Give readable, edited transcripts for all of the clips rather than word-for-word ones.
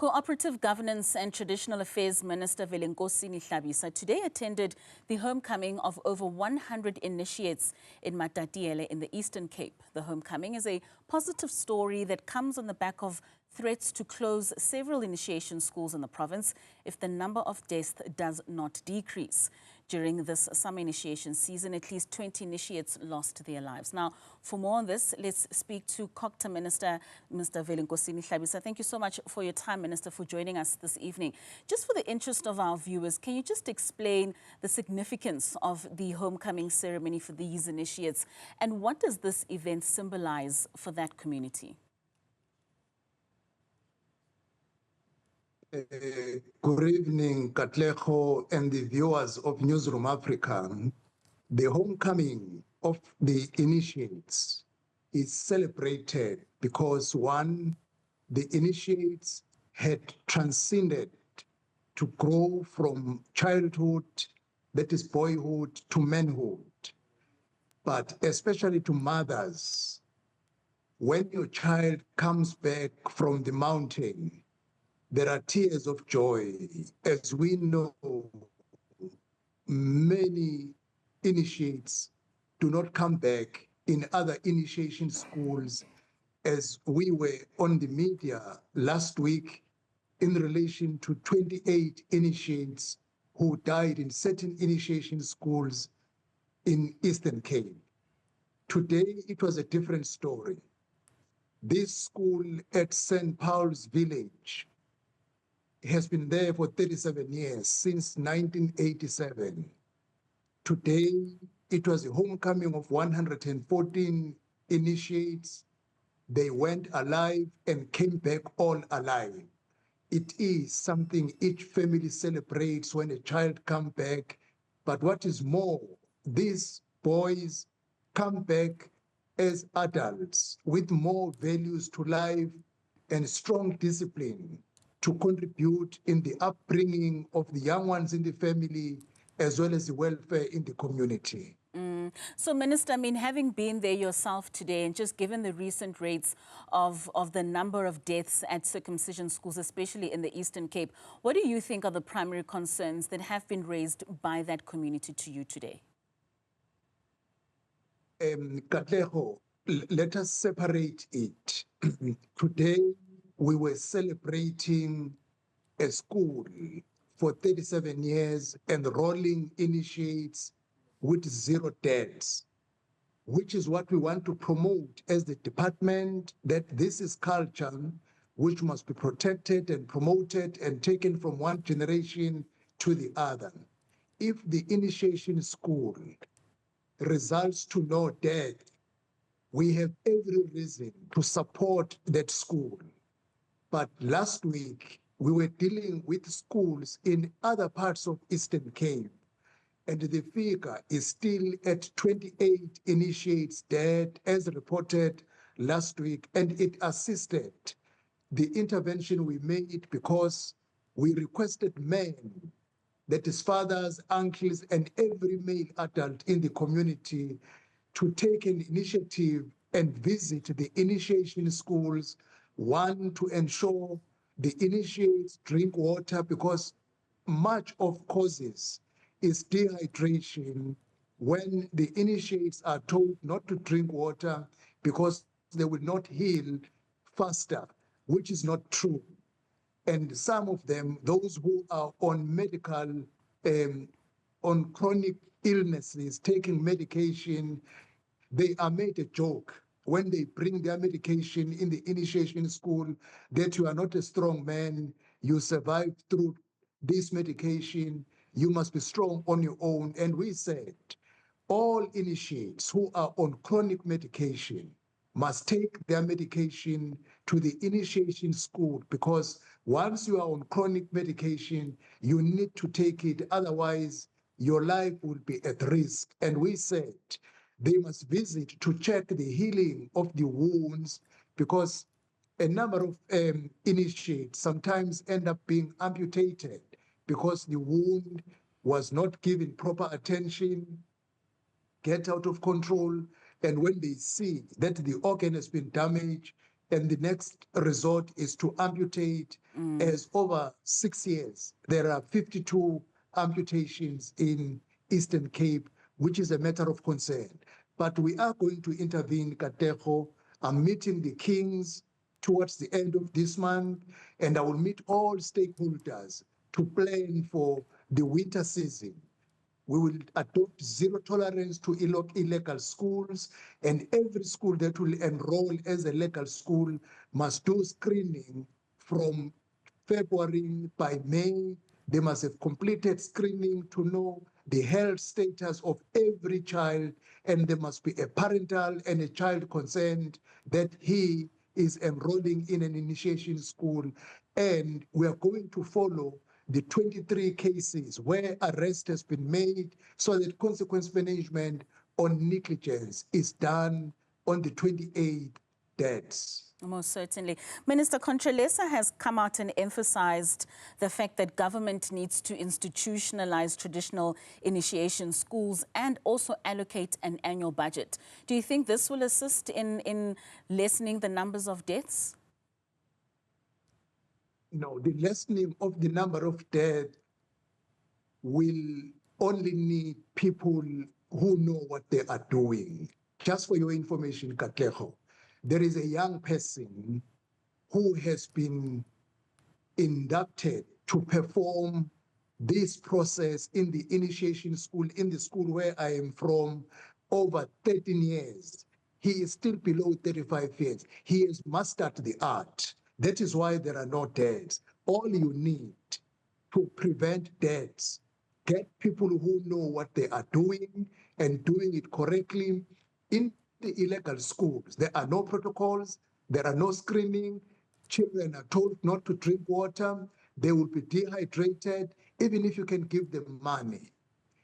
Cooperative Governance and Traditional Affairs Minister Velenkhosi Hlabisa today attended the homecoming of over 100 initiates in Matatiele in the Eastern Cape. The homecoming is a positive story that comes on the back of threats to close several initiation schools in the province if the number of deaths does not decrease. During this summer initiation season, at least 20 initiates lost their lives. Now, for more on this, let's speak to COGTA Minister, Mr. Velenkhosi Hlabisa. Thank you so much for your time, Minister, for joining us this evening. Just for the interest of our viewers, can you just explain the significance of the homecoming ceremony for these initiates, and what does this event symbolize for that community? Good evening, Katlego and the viewers of Newzroom Afrika. The homecoming of the initiates is celebrated because, one, the initiates had transcended to grow from childhood, that is boyhood, to manhood. But especially to mothers, when your child comes back from the mountain, there are tears of joy. As we know, many initiates do not come back in other initiation schools, as we were on the media last week in relation to 28 initiates who died in certain initiation schools in Eastern Cape. Today, it was a different story. This school at St. Paul's Village has been there for 37 years, since 1987. Today, it was a homecoming of 114 initiates. They went alive and came back all alive. It is something each family celebrates when a child comes back. But what is more, these boys come back as adults with more values to life and strong discipline to contribute in the upbringing of the young ones in the family, as well as the welfare in the community. So, Minister, I mean, having been there yourself today and just given the recent rates of the number of deaths at circumcision schools, especially in the Eastern Cape, what do you think are the primary concerns that have been raised by that community to you today? Katlego, let us separate it. Today, we were celebrating a school for 37 years and rolling initiates with 0 deaths, which is what we want to promote as the department, that this is culture which must be protected and promoted and taken from one generation to the other. If the initiation school results to no death, we have every reason to support that school. But last week, we were dealing with schools in other parts of Eastern Cape, and the figure is still at 28 initiates dead, as reported last week, and it assisted the intervention we made because we requested men, that is fathers, uncles, and every male adult in the community, to take an initiative and visit the initiation schools, one, to ensure the initiates drink water, because much of causes is dehydration when the initiates are told not to drink water because they will not heal faster, which is not true. And some of them, those who are on medical, on chronic illnesses, taking medication, they are made a joke when they bring their medication in the initiation school, that you are not a strong man, you survived through this medication, you must be strong on your own. And we said, all initiates who are on chronic medication must take their medication to the initiation school, because once you are on chronic medication, you need to take it, otherwise your life will be at risk. And we said they must visit to check the healing of the wounds, because a number of initiates sometimes end up being amputated because the wound was not given proper attention, get out of control, and when they see that the organ has been damaged, and the next resort is to amputate, As over 6 years, there are 52 amputations in Eastern Cape, which is a matter of concern. But we are going to intervene, Katlego. I'm meeting the kings towards the end of this month, and I will meet all stakeholders to plan for the winter season. We will adopt zero tolerance to illegal schools, and every school that will enroll as a legal school must do screening from February. By May, they must have completed screening to know the health status of every child, and there must be a parental and a child consent that he is enrolling in an initiation school. And we are going to follow the 23 cases where arrest has been made so that consequence management on negligence is done on the 28 deaths. Most certainly. Minister Contralesa has come out and emphasized the fact that government needs to institutionalize traditional initiation schools and also allocate an annual budget. Do you think this will assist in lessening the numbers of deaths? No, the lessening of the number of deaths will only need people who know what they are doing. Just for your information, Katlego, there is a young person who has been inducted to perform this process in the initiation school, in the school where I am from, over 13 years. He is still below 35 years. He has mastered the art. That is why there are no deaths. All you need to prevent deaths, get people who know what they are doing and doing it correctly. In the illegal schools, there are no protocols, there are no screening. Children are told not to drink water. They will be dehydrated, even if you can give them money.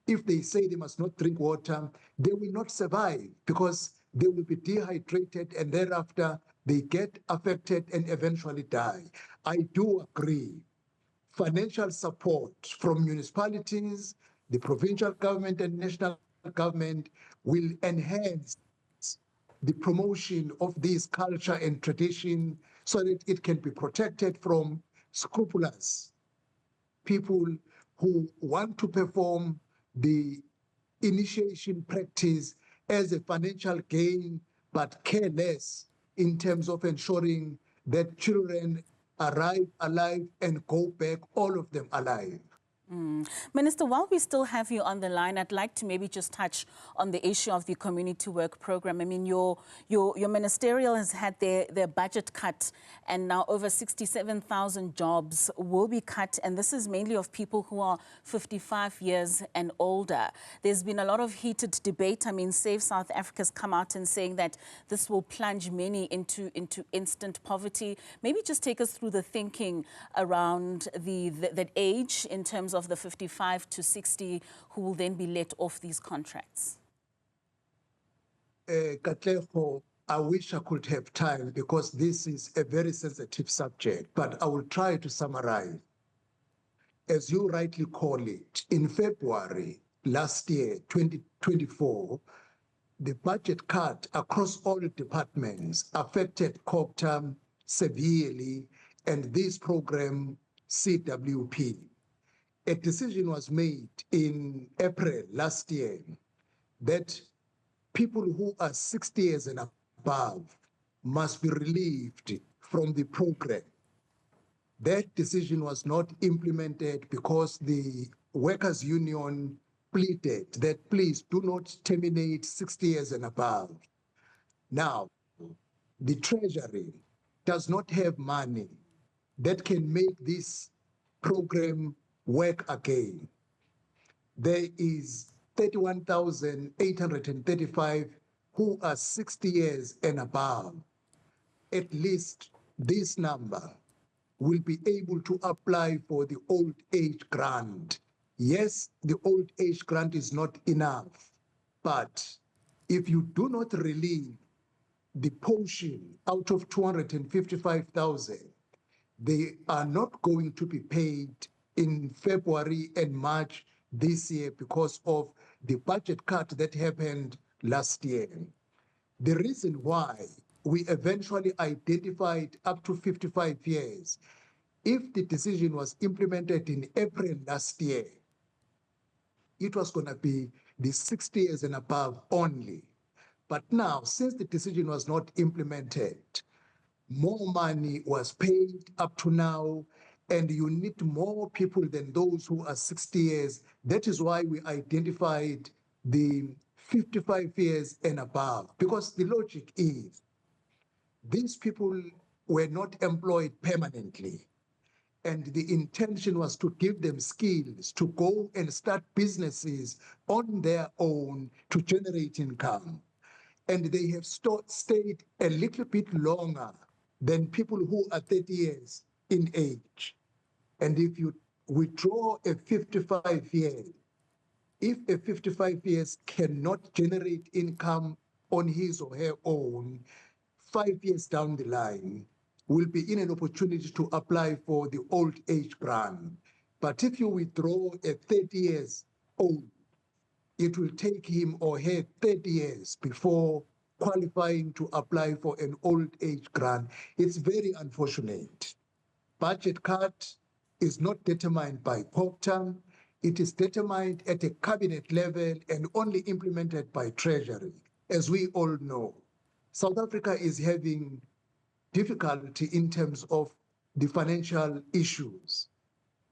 If they say they must not drink water, they will not survive because they will be dehydrated and thereafter they get affected and eventually die. I do agree. Financial support from municipalities, the provincial government and national government will enhance the promotion of this culture and tradition so that it can be protected from scrupulous people who want to perform the initiation practice as a financial gain, but care less in terms of ensuring that children arrive alive and go back, all of them alive. Minister, while we still have you on the line, I'd like to maybe just touch on the issue of the community work program. I mean, your ministerial has had their budget cut, and now over 67,000 jobs will be cut, and this is mainly of people who are 55 years and older. There's been a lot of heated debate. I mean, Save South Africa's come out and saying that this will plunge many into instant poverty. Maybe just take us through the thinking around that age in terms of the 55 to 60 who will then be let off these contracts? Katlego, I wish I could have time because this is a very sensitive subject, but I will try to summarize. As you rightly call it, in February last year, 2024, the budget cut across all departments affected Cooperative severely and this program, CWP. A decision was made in April last year that people who are 60 years and above must be relieved from the program. That decision was not implemented because the workers' union pleaded that please do not terminate 60 years and above. Now, the Treasury does not have money that can make this program work again. There is 31,835 who are 60 years and above. At least this number will be able to apply for the old age grant. Yes, the old age grant is not enough, but if you do not relieve the portion out of 255,000, they are not going to be paid in February and March this year because of the budget cut that happened last year. The reason why we eventually identified up to 55 years If the decision was implemented in April last year, it was going to be the 60 years and above only. But now, since the decision was not implemented, more money was paid up to now, and you need more people than those who are 60 years. That is why we identified the 55 years and above, because the logic is these people were not employed permanently. And the intention was to give them skills to go and start businesses on their own to generate income. And they have stayed a little bit longer than people who are 30 years in age. And if you withdraw a 55 year, if a 55 years cannot generate income on his or her own, 5 years down the line, will be in an opportunity to apply for the old age grant. But if you withdraw a 30 years old, it will take him or her 30 years before qualifying to apply for an old age grant. It's very unfortunate. Budget cut is not determined by Cooperative. It is determined at a cabinet level and only implemented by Treasury. As we all know, South Africa is having difficulty in terms of the financial issues.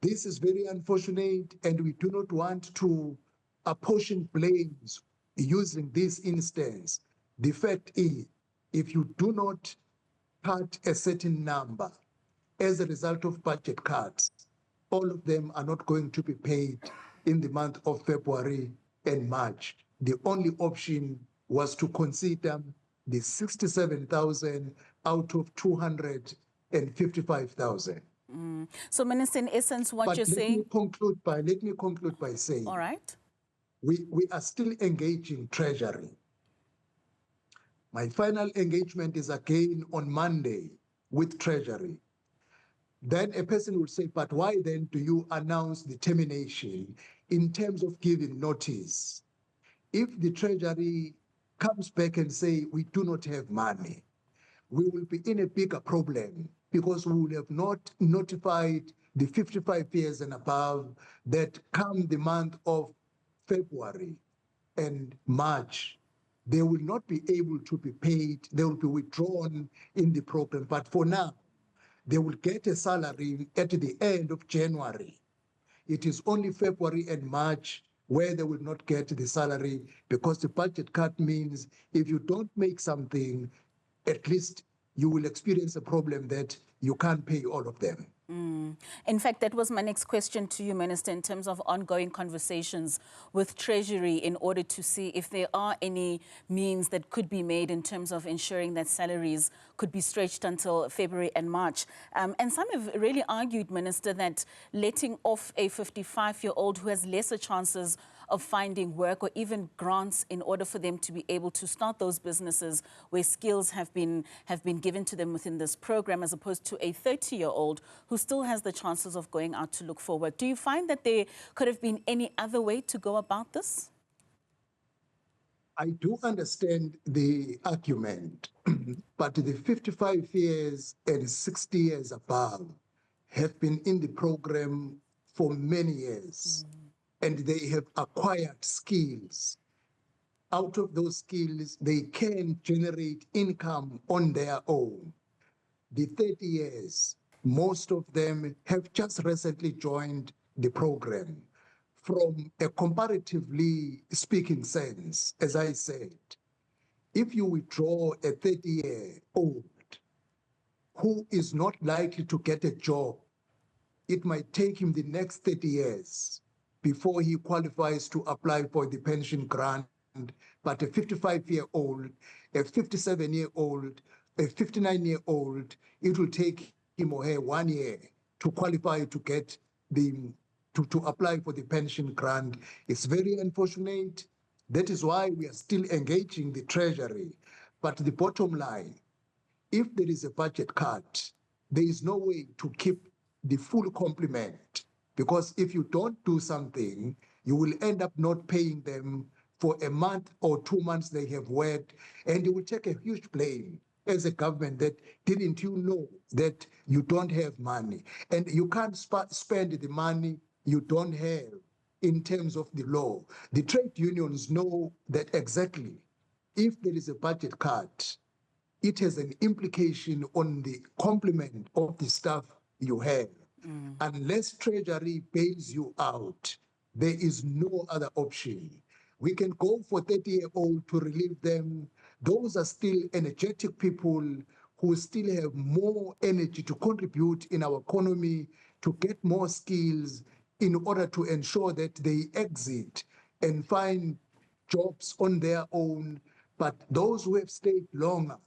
This is very unfortunate, and we do not want to apportion blames using this instance. The fact is, if you do not cut a certain number as a result of budget cuts, all of them are not going to be paid in the month of February and March. The only option was to consider the 67,000 out of 255,000. So, Minister, in essence, what you're saying... Let me conclude by saying... All right. We are still engaging Treasury. My final engagement is again on Monday with Treasury. Then a person will say, but why then do you announce the termination in terms of giving notice? If the Treasury comes back and say, we do not have money, we will be in a bigger problem because we will have not notified the 55 years and above that come the month of February and March, they will not be able to be paid. They will be withdrawn in the program. But for now, they will get a salary at the end of January. It is only February and March where they will not get the salary, because the budget cut means if you don't make something, at least you will experience a problem that you can't pay all of them. In fact, that was my next question to you, Minister, in terms of ongoing conversations with Treasury in order to see if there are any means that could be made in terms of ensuring that salaries could be stretched until February and March. And some have really argued, Minister, that letting off a 55-year-old who has lesser chances of finding work or even grants in order for them to be able to start those businesses where skills have been given to them within this program, as opposed to a 30-year-old who still has the chances of going out to look for work. Do you find that there could have been any other way to go about this? I do understand the argument, but the 55 years and 60 years above have been in the program for many years. And they have acquired skills. Out of those skills, they can generate income on their own. The 30 years, most of them have just recently joined the program. From a comparatively speaking sense, as I said, if you withdraw a 30-year-old who is not likely to get a job, it might take him the next 30 years before he qualifies to apply for the pension grant. But a 55-year-old, a 57-year-old, a 59-year-old, it will take him or her 1 year to qualify to get to apply for the pension grant. It's very unfortunate. That is why we are still engaging the Treasury. But the bottom line, if there is a budget cut, there is no way to keep the full complement, because if you don't do something, you will end up not paying them for a month or 2 months they have worked, and you will take a huge blame as a government that didn't you know that you don't have money and you can't spend the money you don't have in terms of the law. The trade unions know that exactly if there is a budget cut, it has an implication on the complement of the staff you have. Unless Treasury bails you out, there is no other option. We can go for 30-year-old to relieve them. Those are still energetic people who still have more energy to contribute in our economy, to get more skills in order to ensure that they exit and find jobs on their own. But those who have stayed longer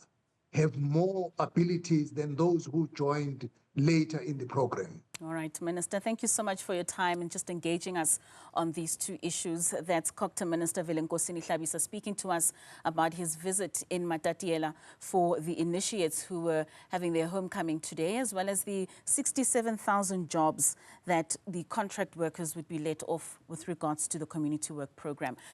have more abilities than those who joined later in the program. All right, Minister, thank you so much for your time and just engaging us on these two issues. That's Cooperative Minister Velenkhosi Hlabisa speaking to us about his visit in Matatiele for the initiates who were having their homecoming today, as well as the 67,000 jobs that the contract workers would be let off with regards to the community work program.